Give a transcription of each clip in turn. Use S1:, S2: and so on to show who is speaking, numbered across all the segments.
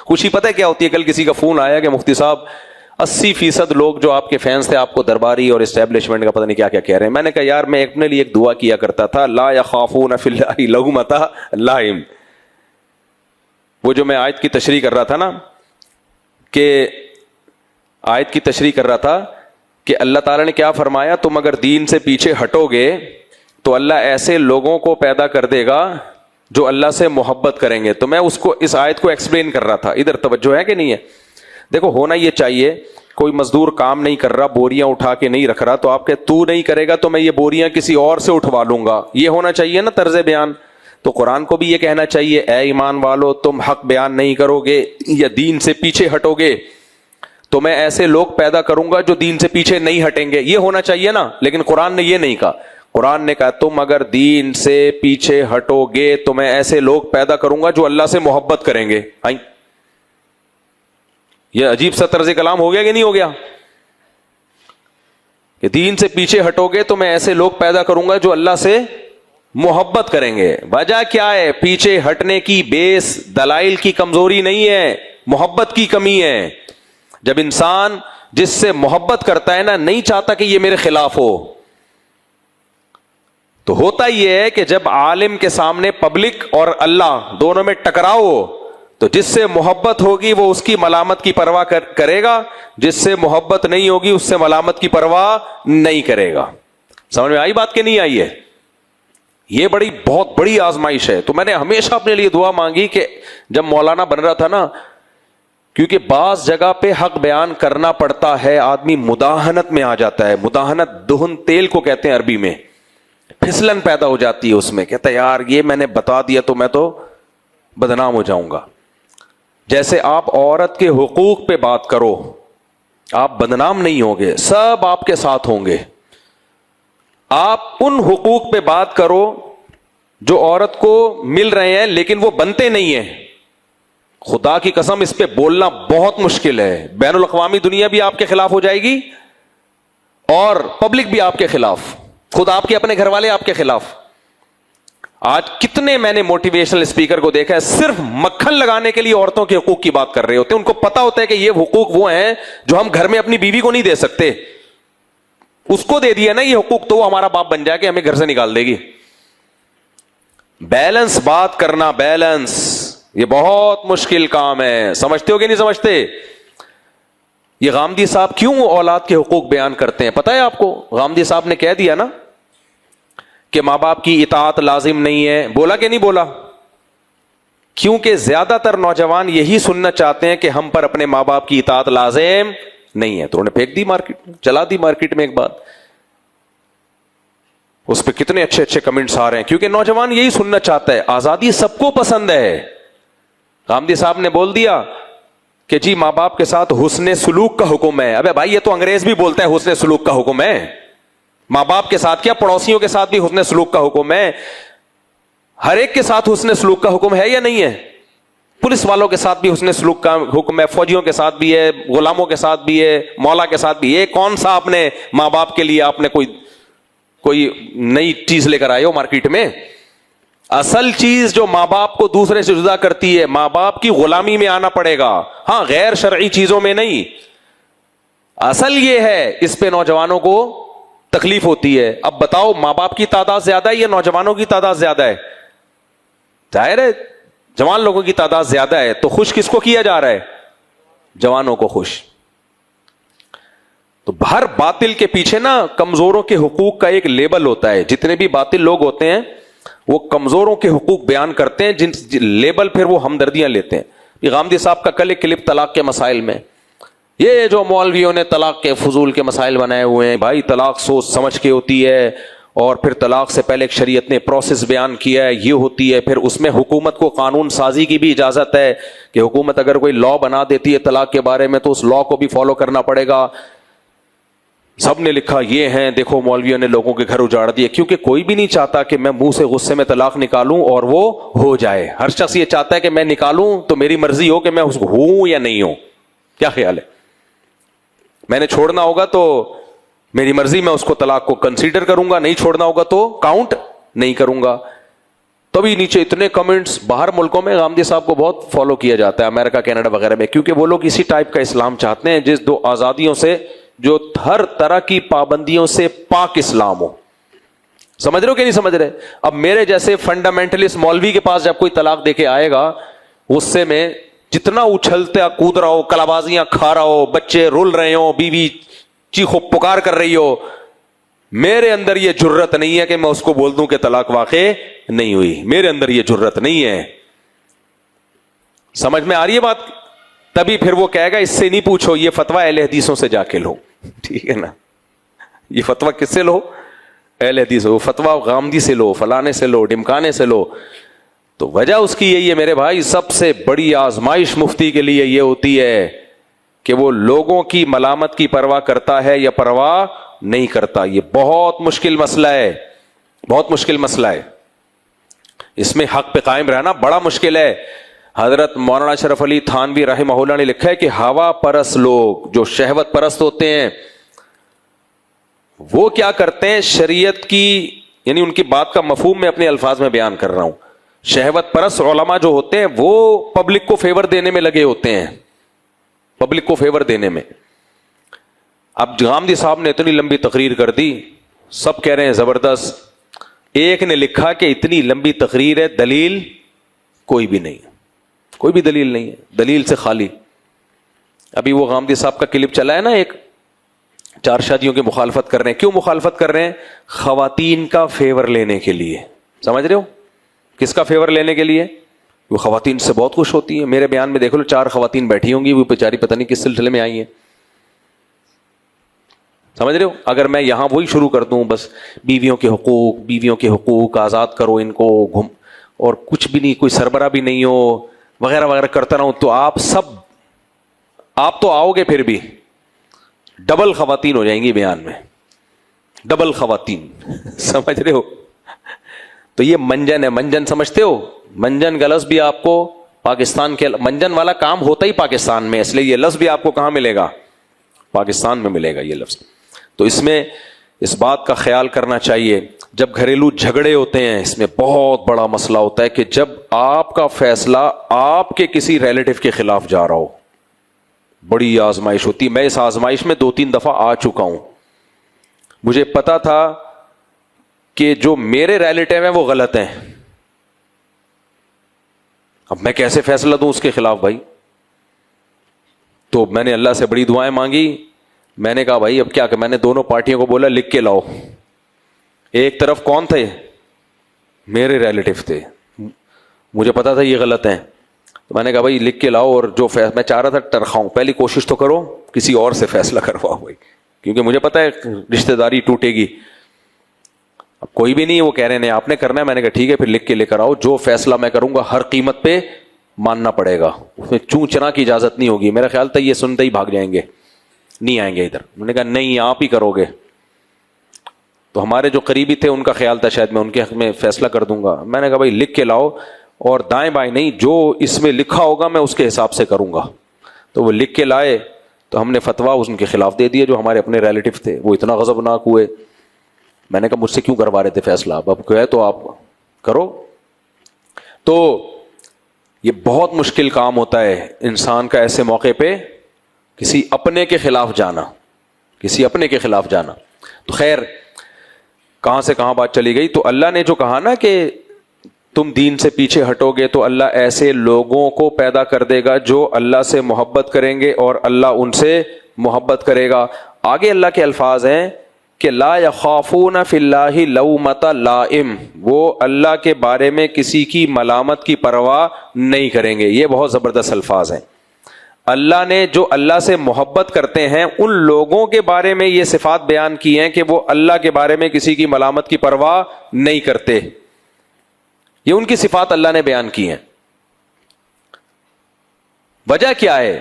S1: خوشی پتہ ہے کیا ہوتی ہے؟ کل کسی کا فون آیا کہ مفتی صاحب 80% لوگ جو آپ کے فینس تھے آپ کو درباری اور اسٹیبلشمنٹ کا پتہ نہیں کیا کیا کہہ رہے ہیں. میں نے کہا یار میں اپنے لیے ایک دعا کیا کرتا تھا, لا یخافون فی اللہ لومۃ لائم. وہ جو میں آیت کی تشریح کر رہا تھا نا, کہ آیت کی تشریح کر رہا تھا کہ اللہ تعالیٰ نے کیا فرمایا, تم اگر دین سے پیچھے ہٹو گے تو اللہ ایسے لوگوں کو پیدا کر دے گا جو اللہ سے محبت کریں گے. تو میں اس آیت کو ایکسپلین کر رہا تھا. ادھر توجہ ہے کہ نہیں ہے؟ دیکھو ہونا یہ چاہیے, کوئی مزدور کام نہیں کر رہا, بوریاں اٹھا کے نہیں رکھ رہا, تو آپ کہ تو نہیں کرے گا تو میں یہ بوریاں کسی اور سے اٹھوا لوں گا, یہ ہونا چاہیے نا طرز بیان. تو قرآن کو بھی یہ کہنا چاہیے, اے ایمان والو تم حق بیان نہیں کرو گے یا دین سے پیچھے ہٹو گے تو میں ایسے لوگ پیدا کروں گا جو دین سے پیچھے نہیں ہٹیں گے. یہ ہونا چاہیے نا. لیکن قرآن نے یہ نہیں کہا. قرآن نے کہا تم اگر دین سے پیچھے ہٹو گے تو میں ایسے لوگ پیدا کروں گا جو اللہ سے محبت کریں گے. یہ عجیب سا طرز کلام ہو گیا کہ نہیں ہو گیا؟ کہ دین سے پیچھے ہٹو گے تو میں ایسے لوگ پیدا کروں گا جو اللہ سے محبت کریں گے. وجہ کیا ہے؟ پیچھے ہٹنے کی بیس دلائل کی کمزوری نہیں ہے, محبت کی کمی ہے. جب انسان جس سے محبت کرتا ہے نا, نہیں چاہتا کہ یہ میرے خلاف ہو, تو ہوتا یہ ہے کہ جب عالم کے سامنے پبلک اور اللہ دونوں میں ٹکراؤ ہو تو جس سے محبت ہوگی وہ اس کی ملامت کی پرواہ کرے گا, جس سے محبت نہیں ہوگی اس سے ملامت کی پرواہ نہیں کرے گا. سمجھ میں آئی بات کہ نہیں آئی ہے؟ یہ بہت بڑی آزمائش ہے. تو میں نے ہمیشہ اپنے لیے دعا مانگی کہ جب مولانا بن رہا تھا نا, کیونکہ بعض جگہ پہ حق بیان کرنا پڑتا ہے, آدمی مداہنت میں آ جاتا ہے. مداہنت دہن تیل کو کہتے ہیں عربی میں. پھسلن پیدا ہو جاتی ہے اس میں, کہتا ہے یار یہ میں نے بتا دیا تو میں تو بدنام ہو جاؤں گا. جیسے آپ عورت کے حقوق پہ بات کرو, آپ بدنام نہیں ہوگے, سب آپ کے ساتھ ہوں گے. آپ ان حقوق پہ بات کرو جو عورت کو مل رہے ہیں لیکن وہ بنتے نہیں ہیں. خدا کی قسم اس پہ بولنا بہت مشکل ہے. بین الاقوامی دنیا بھی آپ کے خلاف ہو جائے گی اور پبلک بھی آپ کے خلاف, خود آپ کے اپنے گھر والے آپ کے خلاف. آج کتنے میں نے موٹیویشنل اسپیکر کو دیکھا ہے صرف مکھن لگانے کے لیے عورتوں کے حقوق کی بات کر رہے ہوتے ہیں. ان کو پتا ہوتا ہے کہ یہ حقوق وہ ہیں جو ہم گھر میں اپنی بیوی کو نہیں دے سکتے. اس کو دے دیا نا یہ حقوق تو وہ ہمارا باپ بن جائے کہ ہمیں گھر سے نکال دے گی. بیلنس بات کرنا, بیلنس, یہ بہت مشکل کام ہے. سمجھتے ہو کہ نہیں سمجھتے؟ یہ غامدی صاحب کیوں اولاد کے حقوق بیان کرتے ہیں پتہ ہے آپ کو؟ غامدی صاحب نے کہہ دیا نا کہ ماں باپ کی اطاعت لازم نہیں ہے. بولا کہ نہیں بولا؟ کیونکہ زیادہ تر نوجوان یہی سننا چاہتے ہیں کہ ہم پر اپنے ماں باپ کی اطاعت لازم نہیں ہے. تو انہوں نے پھینک دی مارکیٹ, چلا دی مارکیٹ میں ایک بات. اس پہ کتنے اچھے اچھے کمنٹس آ رہے ہیں کیونکہ نوجوان یہی سننا چاہتا ہے. آزادی سب کو پسند ہے. غامدی صاحب نے بول دیا کہ جی ماں باپ کے ساتھ حسن سلوک کا حکم ہے. ابے بھائی یہ تو انگریز بھی بولتا ہے حسن سلوک کا حکم ہے. ماں باپ کے ساتھ کیا, پڑوسیوں کے ساتھ بھی حسن سلوک کا حکم ہے. ہر ایک کے ساتھ حسن سلوک کا حکم ہے یا نہیں ہے؟ پولیس والوں کے ساتھ بھی حسن سلوک کا حکم ہے, فوجیوں کے ساتھ بھی ہے, غلاموں کے ساتھ بھی ہے, مولا کے ساتھ بھی ہے. کون سا آپ نے ماں باپ کے لیے آپ نے کوئی نئی چیز لے کر آئے ہو مارکیٹ میں؟ اصل چیز جو ماں باپ کو دوسرے سے جدا کرتی ہے, ماں باپ کی غلامی میں آنا پڑے گا, ہاں غیر شرعی چیزوں میں نہیں. اصل یہ ہے, اس پہ نوجوانوں کو تکلیف ہوتی ہے. اب بتاؤ ماں باپ کی تعداد زیادہ ہے یا نوجوانوں کی تعداد زیادہ ہے؟ ظاہر ہے جوان لوگوں کی تعداد زیادہ ہے. تو خوش کس کو کیا جا رہا ہے؟ جوانوں کو خوش. تو ہر باطل کے پیچھے نا کمزوروں کے حقوق کا ایک لیبل ہوتا ہے. جتنے بھی باطل لوگ ہوتے ہیں وہ کمزوروں کے حقوق بیان کرتے ہیں, جن لیبل پھر وہ ہمدردیاں لیتے ہیں. غامدی صاحب کا کل ایک کلپ طلاق کے مسائل میں, یہ جو مولویوں نے طلاق کے فضول کے مسائل بنائے ہوئے ہیں, بھائی طلاق سوچ سمجھ کے ہوتی ہے, اور پھر طلاق سے پہلے ایک شریعت نے پروسیس بیان کیا ہے, یہ ہوتی ہے. پھر اس میں حکومت کو قانون سازی کی بھی اجازت ہے کہ حکومت اگر کوئی لا بنا دیتی ہے طلاق کے بارے میں تو اس لا کو بھی فالو کرنا پڑے گا. سب نے لکھا یہ ہیں, دیکھو مولویوں نے لوگوں کے گھر اجاڑ دیے, کیونکہ کوئی بھی نہیں چاہتا کہ میں منہ سے غصے میں طلاق نکالوں اور وہ ہو جائے. ہر شخص یہ چاہتا ہے کہ میں نکالوں تو میری مرضی ہو کہ میں اس کو ہوں یا نہیں ہوں. کیا خیال ہے؟ میں نے چھوڑنا ہوگا تو میری مرضی, میں اس کو طلاق کو کنسیڈر کروں گا, نہیں چھوڑنا ہوگا تو کاؤنٹ نہیں کروں گا. تبھی نیچے اتنے کمنٹس. باہر ملکوں میں غامدی صاحب کو بہت فالو کیا جاتا ہے, امریکہ کینیڈا وغیرہ میں, کیونکہ وہ لوگ اسی ٹائپ کا اسلام چاہتے ہیں جس دو آزادیوں سے, جو ہر طرح کی پابندیوں سے پاک اسلام ہو. سمجھ رہے ہو کہ نہیں سمجھ رہے؟ اب میرے جیسے فنڈامنٹلسٹ مولوی کے پاس جب کوئی طلاق دے کے آئے گا, غصے میں جتنا اچھلتا کود رہا ہو, کلابازیاں کھا رہا ہو, بچے رول رہے ہو, بیوی چیخو پکار کر رہی ہو, میرے اندر یہ جرت نہیں ہے کہ میں اس کو بول دوں کہ طلاق واقع نہیں ہوئی. میرے اندر یہ جرت نہیں ہے. سمجھ میں آ رہی ہے بات؟ تبھی پھر وہ کہے گا اس سے نہیں پوچھو, یہ فتویٰ اہل حدیثوں سے جا کے لو. ٹھیک ہے نا؟ یہ فتویٰ کس سے لو؟ اہل حدیث. وہ فتویٰ غامدی سے لو, فلانے سے لو, ڈمکانے سے لو. تو وجہ اس کی یہی ہے میرے بھائی, سب سے بڑی آزمائش مفتی کے لیے یہ ہوتی ہے کہ وہ لوگوں کی ملامت کی پرواہ کرتا ہے یا پرواہ نہیں کرتا. یہ بہت مشکل مسئلہ ہے, بہت مشکل مسئلہ ہے. اس میں حق پہ قائم رہنا بڑا مشکل ہے. حضرت مولانا اشرف علی تھانوی رحمہ اللہ نے لکھا ہے کہ ہوا پرست لوگ جو شہوت پرست ہوتے ہیں وہ کیا کرتے ہیں, شریعت کی, یعنی ان کی بات کا مفہوم میں اپنے الفاظ میں بیان کر رہا ہوں. شہوت پرست علماء جو ہوتے ہیں وہ پبلک کو فیور دینے میں لگے ہوتے ہیں, پبلک کو فیور دینے میں. اب غامدی صاحب نے اتنی لمبی تقریر کر دی, سب کہہ رہے ہیں زبردست. ایک نے لکھا کہ اتنی لمبی تقریر ہے, دلیل کوئی بھی نہیں, کوئی بھی دلیل نہیں ہے, دلیل سے خالی. ابھی وہ غامدی صاحب کا کلپ چلا ہے نا, ایک 4 شادیوں کی مخالفت کر رہے ہیں. کیوں مخالفت کر رہے ہیں؟ خواتین کا فیور لینے کے لیے. سمجھ رہے ہو؟ کس کا فیور لینے کے لیے؟ وہ خواتین سے بہت خوش ہوتی ہیں. میرے بیان میں دیکھ لو 4 خواتین بیٹھی ہوں گی, وہ بیچاری پتہ نہیں کس سلسلے میں آئی ہیں. سمجھ رہے ہو؟ اگر میں یہاں وہی شروع کر دوں بس بیویوں کے حقوق, بیویوں کے حقوق, آزاد کرو ان کو, گھم, اور کچھ بھی نہیں, کوئی سربراہ بھی نہیں ہو, وغیرہ وغیرہ کرتا رہوں, تو آپ تو آؤ گے پھر بھی ڈبل خواتین ہو جائیں گی بیان میں, ڈبل خواتین. سمجھ رہے ہو؟ تو یہ منجن ہے. منجن سمجھتے ہو؟ منجن کا لفظ بھی آپ کو پاکستان کے, منجن والا کام ہوتا ہی پاکستان میں, اس لیے یہ لفظ بھی آپ کو کہاں ملے گا؟ پاکستان میں ملے گا یہ لفظ. تو اس میں اس بات کا خیال کرنا چاہیے, جب گھریلو جھگڑے ہوتے ہیں اس میں بہت بڑا مسئلہ ہوتا ہے کہ جب آپ کا فیصلہ آپ کے کسی ریلیٹو کے خلاف جا رہا ہو, بڑی آزمائش ہوتی ہے. میں اس آزمائش میں 2-3 دفعہ آ چکا ہوں. مجھے پتا تھا کہ جو میرے ریلیٹو ہیں وہ غلط ہیں, اب میں کیسے فیصلہ دوں اس کے خلاف بھائی؟ تو میں نے اللہ سے بڑی دعائیں مانگی. میں نے کہا بھائی اب کیا کہ میں نے دونوں پارٹیوں کو بولا لکھ کے لاؤ. ایک طرف کون تھے؟ میرے ریلیٹو تھے, مجھے پتا تھا یہ غلط ہیں. تو میں نے کہا بھائی لکھ کے لاؤ, اور جو میں چاہ رہا تھا ٹرخاؤں, پہلی کوشش تو کرو کسی اور سے فیصلہ کرواؤ بھائی, کیونکہ مجھے پتا ہے رشتہ داری ٹوٹے گی. اب کوئی بھی نہیں, وہ کہہ رہے ہیں آپ نے کرنا ہے. میں نے کہا ٹھیک ہے پھر لکھ کے لے کر آؤ, جو فیصلہ میں کروں گا ہر قیمت پہ ماننا پڑے گا, اس میں چوں چنا کی اجازت نہیں ہوگی. میرا خیال تھا یہ سنتے ہی بھاگ جائیں گے, نہیں آئیں گے ادھر. میں نے کہا نہیں آپ ہی کرو گے. تو ہمارے جو قریبی تھے ان کا خیال تھا شاید میں ان کے حق میں فیصلہ کر دوں گا. میں نے کہا بھائی لکھ کے لاؤ, اور دائیں بائیں نہیں, جو اس میں لکھا ہوگا میں اس کے حساب سے کروں گا. تو وہ لکھ کے لائے, تو ہم نے فتویٰ ان کے خلاف دے دیا جو ہمارے اپنے ریلیٹو تھے. وہ اتنا غضبناک ہوئے. میں نے کہا مجھ سے کیوں کروا رہے تھے فیصلہ, اب کہ تو آپ کرو. تو یہ بہت مشکل کام ہوتا ہے انسان کا ایسے موقع پہ کسی اپنے کے خلاف جانا, کسی اپنے کے خلاف جانا. تو خیر کہاں سے کہاں بات چلی گئی. تو اللہ نے جو کہا نا کہ تم دین سے پیچھے ہٹو گے تو اللہ ایسے لوگوں کو پیدا کر دے گا جو اللہ سے محبت کریں گے اور اللہ ان سے محبت کرے گا. آگے اللہ کے الفاظ ہیں کہ لا یخافون فی اللہ لومۃ لائم, وہ اللہ کے بارے میں کسی کی ملامت کی پرواہ نہیں کریں گے. یہ بہت زبردست الفاظ ہیں. اللہ نے جو اللہ سے محبت کرتے ہیں ان لوگوں کے بارے میں یہ صفات بیان کی ہیں کہ وہ اللہ کے بارے میں کسی کی ملامت کی پرواہ نہیں کرتے. یہ ان کی صفات اللہ نے بیان کی ہیں. وجہ کیا ہے؟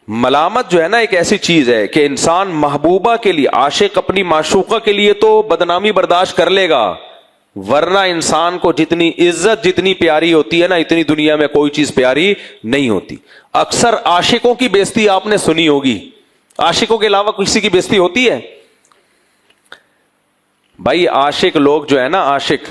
S1: ملامت جو ہے نا ایک ایسی چیز ہے کہ انسان محبوبہ کے لیے, عاشق اپنی معشوقہ کے لیے تو بدنامی برداشت کر لے گا, ورنہ انسان کو جتنی عزت جتنی پیاری ہوتی ہے نا اتنی دنیا میں کوئی چیز پیاری نہیں ہوتی. اکثر عاشقوں کی بے عزتی آپ نے سنی ہوگی, عاشقوں کے علاوہ کسی کی بے عزتی ہوتی ہے؟ بھائی عاشق لوگ جو ہے نا, عاشق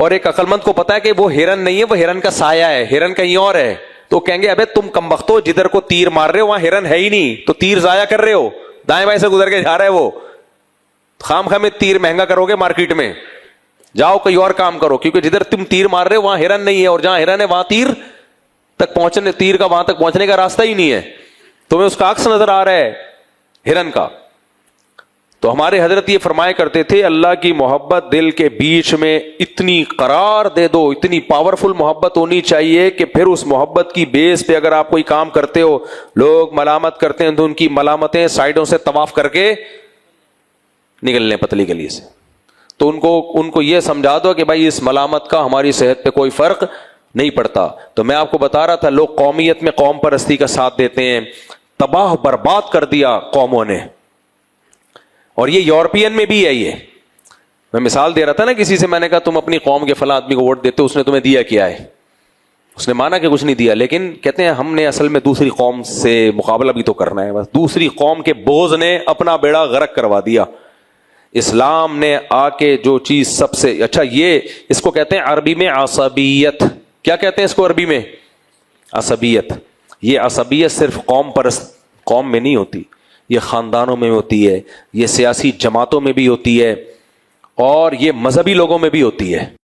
S1: اور ایک عقلمند کو پتا ہے کہ وہ ہرن نہیں ہے، وہ ہرن کا سایہ ہے، ہرن کہیں اور ہے، تو کہیں گے ابے تم کمبختو، جدھر کو تیر مار رہے ہو وہاں ہرن ہے ہی نہیں، تو تیر ضائع کر رہے ہو، دائیں بائیں سے گزر کے جا رہا ہے وہ، خام خواہ میں تیر مہنگا کرو گے مارکیٹ میں، جاؤ کوئی اور کام کرو، کیونکہ جدھر تم تیر مار رہے ہو وہاں ہرن نہیں ہے، اور جہاں ہرن ہے وہاں تیر کا وہاں تک پہنچنے کا راستہ ہی نہیں ہے، تمہیں اس کا عکس نظر آ رہا ہے ہرن کا۔ تو ہمارے حضرت یہ فرمایا کرتے تھے اللہ کی محبت دل کے بیچ میں اتنی قرار دے دو، اتنی پاورفل محبت ہونی چاہیے کہ پھر اس محبت کی بیس پہ اگر آپ کوئی کام کرتے ہو، لوگ ملامت کرتے ہیں تو ان کی ملامتیں سائڈوں سے طواف کر کے نکل لیں پتلی گلی سے، تو ان کو یہ سمجھا دو کہ بھائی اس ملامت کا ہماری صحت پہ کوئی فرق نہیں پڑتا۔ تو میں آپ کو بتا رہا تھا لوگ قومیت میں قوم پرستی کا ساتھ دیتے ہیں، تباہ برباد کر دیا قوموں نے، اور یہ یورپین میں بھی ہے۔ یہ میں مثال دے رہا تھا نا کسی سے، میں نے کہا تم اپنی قوم کے فلاں آدمی کو ووٹ دیتے ہو، اس نے تمہیں دیا کیا ہے؟ اس نے مانا کہ کچھ نہیں دیا، لیکن کہتے ہیں ہم نے اصل میں دوسری قوم سے مقابلہ بھی تو کرنا ہے، بس دوسری قوم کے بوجھ نے اپنا بیڑا غرق کروا دیا۔ اسلام نے آ کے جو چیز سب سے اچھا، یہ اس کو کہتے ہیں عربی میں عصبیت۔ کیا کہتے ہیں اس کو عربی میں؟ عصبیت۔ یہ عصبیت صرف قوم میں نہیں ہوتی، یہ خاندانوں میں ہوتی ہے، یہ سیاسی جماعتوں میں بھی ہوتی ہے، اور یہ مذہبی لوگوں میں بھی ہوتی ہے۔